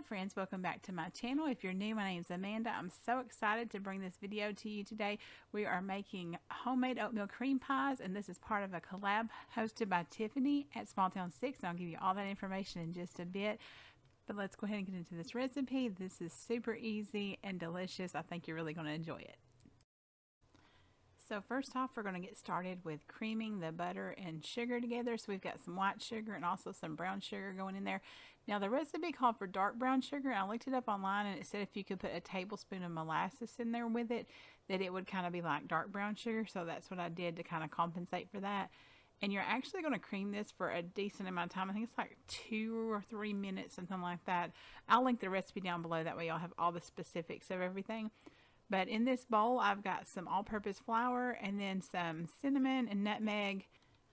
Hi friends, welcome back to my channel. If you're new, my name is Amanda. I'm so excited to bring this video to you today. We are making homemade oatmeal cream pies, and this is part of a collab hosted by Tiffany at Small Town 6, and I'll give you all that information in just a bit. But let's go ahead and get into this recipe. This is super easy and delicious. I think you're really going to enjoy it. So first off, we're going to get started with creaming the butter and sugar together. So we've got some white sugar and also some brown sugar going in there. Now the recipe called for dark brown sugar. I looked it up online and it said if you could put a tablespoon of molasses in there with it, that it would kind of be like dark brown sugar. So that's what I did to kind of compensate for that. And you're actually going to cream this for a decent amount of time. I think it's like 2 or 3 minutes, something like that. I'll link the recipe down below. That way y'all have all the specifics of everything. But in this bowl, I've got some all-purpose flour and then some cinnamon and nutmeg,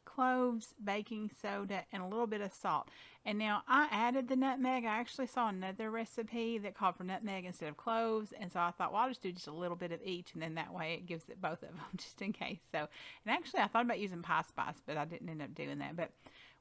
cloves, baking soda, and a little bit of salt. And now I added the nutmeg. I actually saw another recipe that called for nutmeg instead of cloves. And so I thought, well, I'll just do just a little bit of each. And then that way it gives it both of them just in case. So, and actually I thought about using pie spice, but I didn't end up doing that. But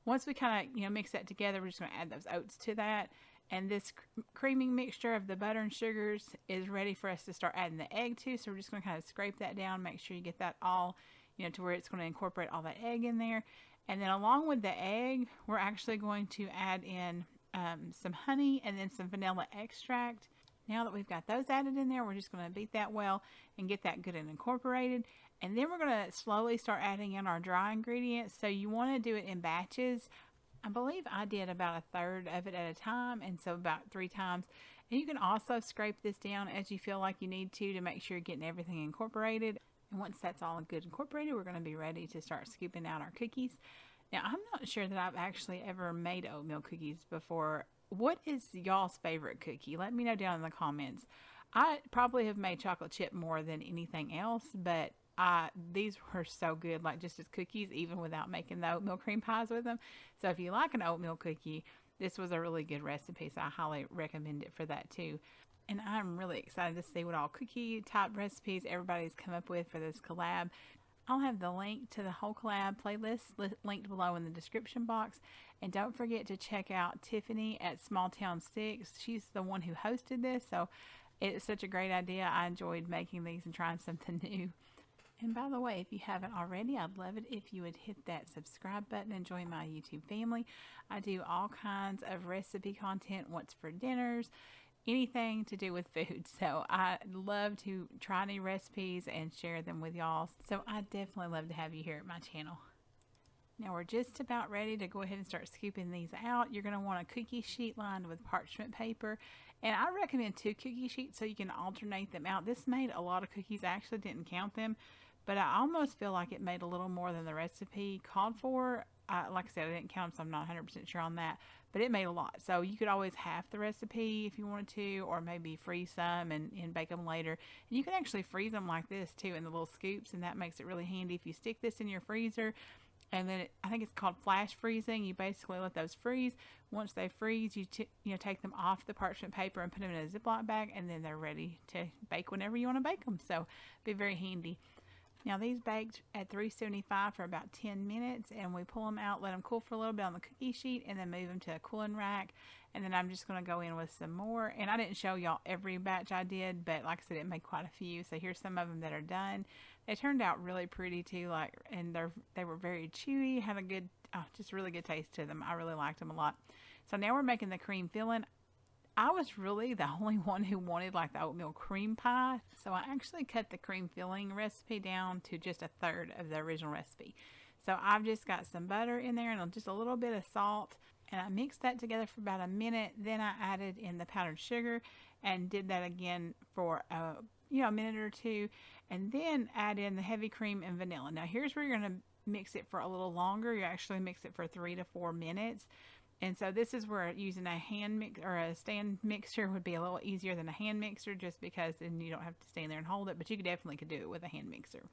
once we kind of, mix that together, we're just going to add those oats to that. And this creaming mixture of the butter and sugars is ready for us to start adding the egg to. So we're just going to kind of scrape that down, make sure you get that all, to where it's going to incorporate all that egg in there. And then along with the egg, we're actually going to add in some honey and then some vanilla extract. Now that we've got those added in there, we're just going to beat that well and get that good and incorporated. And then we're going to slowly start adding in our dry ingredients. So you want to do it in batches. I believe I did about 1/3 of it at a time, and so about 3 times. And you can also scrape this down as you feel like you need to make sure you're getting everything incorporated. And once that's all good incorporated, we're going to be ready to start scooping out our cookies. Now, I'm not sure that I've actually ever made oatmeal cookies before. What is y'all's favorite cookie? Let me know down in the comments. I probably have made chocolate chip more than anything else, but these were so good, like just as cookies, even without making the oatmeal cream pies with them. So if you like an oatmeal cookie, this was a really good recipe, so I highly recommend it for that too. And I'm really excited to see what all cookie type recipes everybody's come up with for this collab. I'll have the link to the whole collab playlist linked below in the description box. And don't forget to check out Tiffany at Small Town 6. She's the one who hosted this, so it's such a great idea. I enjoyed making these and trying something new. And by the way, if you haven't already, I'd love it if you would hit that subscribe button and join my YouTube family. I do all kinds of recipe content, what's for dinners, anything to do with food. So I love to try new recipes and share them with y'all. So I definitely love to have you here at my channel. Now we're just about ready to go ahead and start scooping these out. You're going to want a cookie sheet lined with parchment paper. And I recommend 2 cookie sheets so you can alternate them out. This made a lot of cookies. I actually didn't count them, but I almost feel like it made a little more than the recipe called for. Like I said, I didn't count them, so I'm not 100% sure on that, but it made a lot. So you could always half the recipe if you wanted to, or maybe freeze some and bake them later. And you can actually freeze them like this too in the little scoops, and that makes it really handy. If you stick this in your freezer, and then I think it's called flash freezing. You basically let those freeze. Once they freeze, you take them off the parchment paper and put them in a Ziploc bag, and then they're ready to bake whenever you want to bake them. So be very handy. Now these baked at 375 for about 10 minutes, and we pull them out, let them cool for a little bit on the cookie sheet, and then move them to a cooling rack. And then I'm just going to go in with some more. And I didn't show y'all every batch I did, but like I said, it made quite a few. So here's some of them that are done. They turned out really pretty too, and they were very chewy, had a good, just really good taste to them. I really liked them a lot. So now we're making the cream filling. I was really the only one who wanted like the oatmeal cream pie. So I actually cut the cream filling recipe down to just 1/3 of the original recipe. So I've just got some butter in there and just a little bit of salt. And I mixed that together for about a minute. Then I added in the powdered sugar and did that again for a minute or 2. And then add in the heavy cream and vanilla. Now here's where you're going to mix it for a little longer. You actually mix it for 3 to 4 minutes. And so this is where using a hand mix or a stand mixer would be a little easier than a hand mixer, just because then you don't have to stand there and hold it, but you definitely could do it with a hand mixer.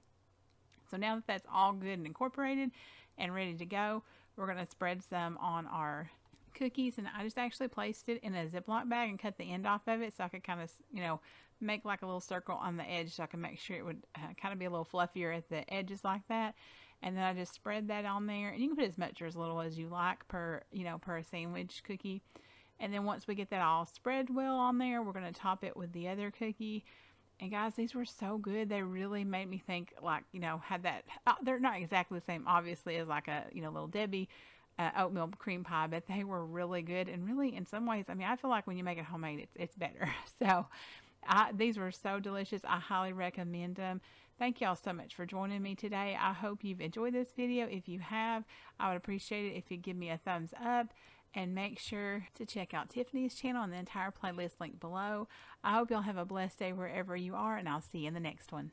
So now that that's all good and incorporated and ready to go, we're going to spread some on our cookies. And I just actually placed it in a Ziploc bag and cut the end off of it so I could kind of, make like a little circle on the edge so I can make sure it would kind of be a little fluffier at the edges like that. And then I just spread that on there. And you can put as much or as little as you like per, per sandwich cookie. And then once we get that all spread well on there, we're going to top it with the other cookie. And guys, these were so good. They really made me think, like, you know, had that, they're not exactly the same, obviously, as like a, you know, Little Debbie oatmeal cream pie, but they were really good. And really, in some ways, I mean, I feel like when you make it homemade, it's better. So these were so delicious. I highly recommend them. Thank y'all so much for joining me today. I hope you've enjoyed this video. If you have, I would appreciate it if you give me a thumbs up. And make sure to check out Tiffany's channel and the entire playlist link below. I hope y'all have a blessed day wherever you are, and I'll see you in the next one.